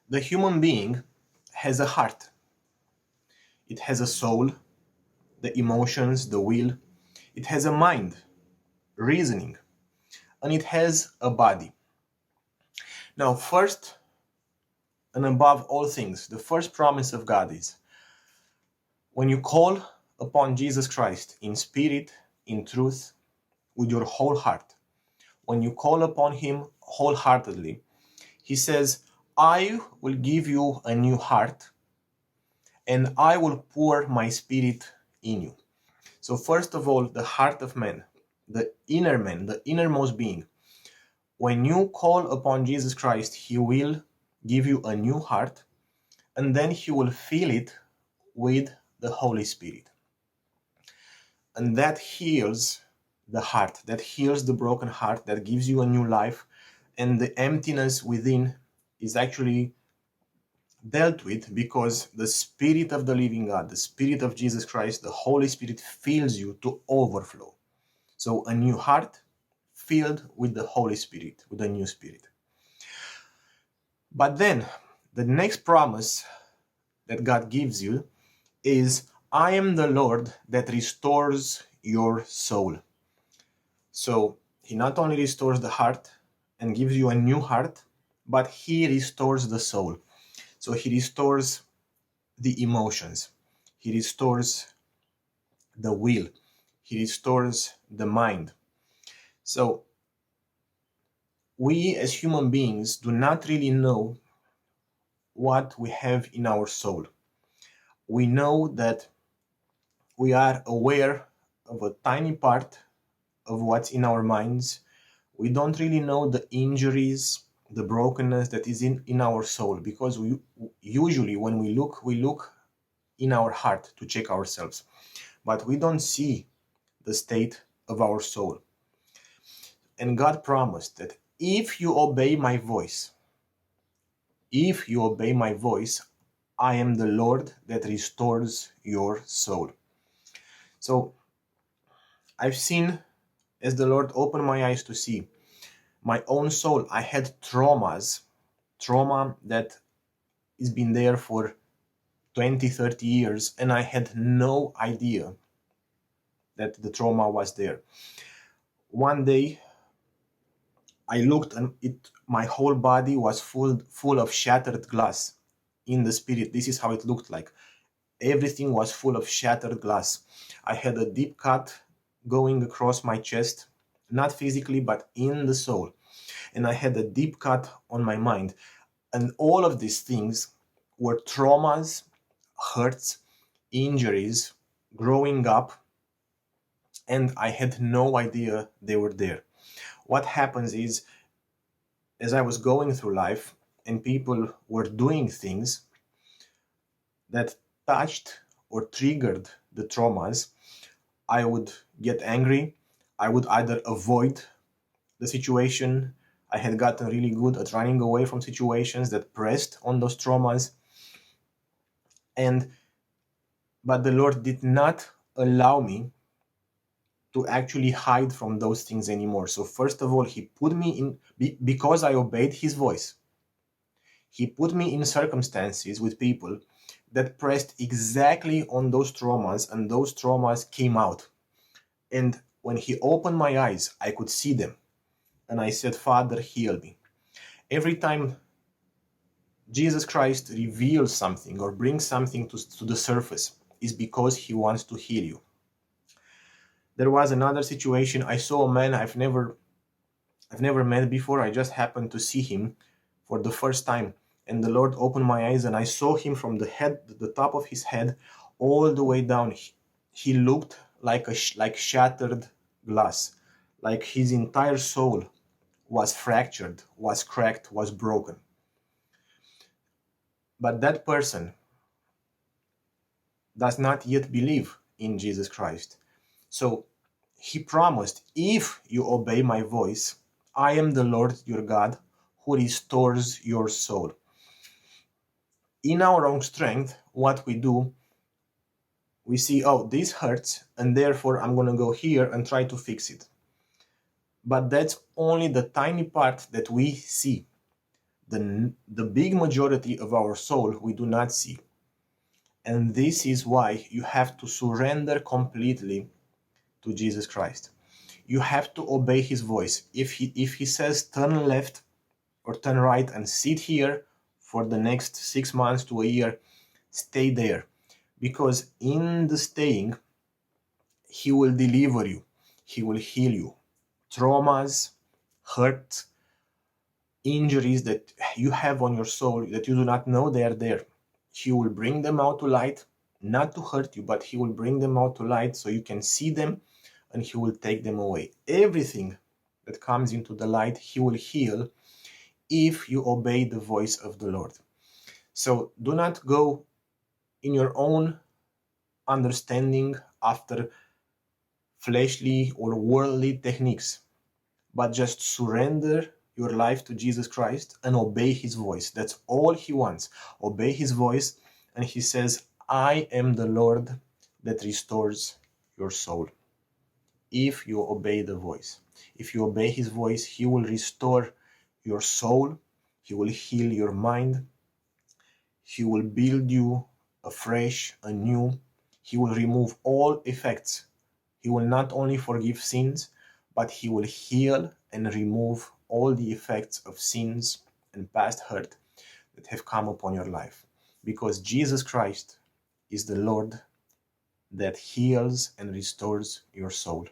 The human being has a heart. It has a soul, the emotions, the will. It has a mind, reasoning, and it has a body. Now, first and above all things, the first promise of God is when you call upon Jesus Christ in spirit, in truth, with your whole heart, when you call upon Him wholeheartedly, He says, I will give you a new heart and I will pour my spirit in you. So, first of all, the heart of man, the innermost being. When you call upon Jesus Christ, He will give you a new heart and then He will fill it with the Holy Spirit. And that heals the heart, that heals the broken heart, that gives you a new life. And the emptiness within is actually dealt with because the Spirit of the living God, the Spirit of Jesus Christ, the Holy Spirit fills you to overflow. So a new heart filled with the Holy Spirit, with a new spirit. But then the next promise that God gives you is, I am the Lord that restores your soul. So He not only restores the heart and gives you a new heart, but He restores the soul. So He restores the emotions. He restores the will. He restores the mind. So we as human beings do not really know what we have in our soul. We know that we are aware of a tiny part of what's in our minds. We don't really know the injuries, the brokenness that is in our soul, because we usually when we look in our heart to check ourselves, but we don't see the state of our soul. And God promised that if you obey my voice, I am the Lord that restores your soul. So I've seen, as the Lord opened my eyes to see my own soul, I had trauma that has been there for 20, 30 years, and I had no idea that the trauma was there. One day, I looked and my whole body was full of shattered glass in the spirit. This is how it looked like. Everything was full of shattered glass. I had a deep cut going across my chest, not physically, but in the soul. And I had a deep cut on my mind. And all of these things were traumas, hurts, injuries, growing up, and I had no idea they were there. What happens is, as I was going through life and people were doing things that touched or triggered the traumas, I would get angry. I would either avoid the situation. I had gotten really good at running away from situations that pressed on those traumas. But the Lord did not allow me to actually hide from those things anymore. So first of all, He put me in, because I obeyed His voice, He put me in circumstances with people that pressed exactly on those traumas, and those traumas came out. And when He opened my eyes, I could see them. And I said, Father, heal me. Every time Jesus Christ reveals something or brings something to the surface, is because He wants to heal you. There was another situation. I saw a man I've never met before. I just happened to see him for the first time, and the Lord opened my eyes and I saw him from the top of his head, all the way down. He looked like shattered glass, like his entire soul was fractured, was cracked, was broken. But that person does not yet believe in Jesus Christ. So He promised, if you obey my voice, I am the Lord your God who restores your soul. In our own strength, what we do, we see, oh, this hurts, and therefore I'm going to go here and try to fix it. But that's only the tiny part that we see. The big majority of our soul we do not see. And this is why you have to surrender completely to Jesus Christ. You have to obey his voice. If he says turn left or turn right and sit here for the next 6 months to a year, stay there. Because in the staying, he will deliver you. He will heal you. Traumas, hurt, injuries that you have on your soul that you do not know they are there. He will bring them out to light, not to hurt you, but he will bring them out to light so you can see them, and he will take them away. Everything that comes into the light, he will heal if you obey the voice of the Lord. So do not go in your own understanding after fleshly or worldly techniques, but just surrender your life to Jesus Christ and obey his voice. That's all he wants. Obey his voice, and he says, I am the Lord that restores your soul. If you obey the voice, if you obey his voice, he will restore your soul, he will heal your mind, he will build you afresh, anew, he will remove all effects. He will not only forgive sins, but he will heal and remove all the effects of sins and past hurt that have come upon your life. Because Jesus Christ is the Lord that heals and restores your soul.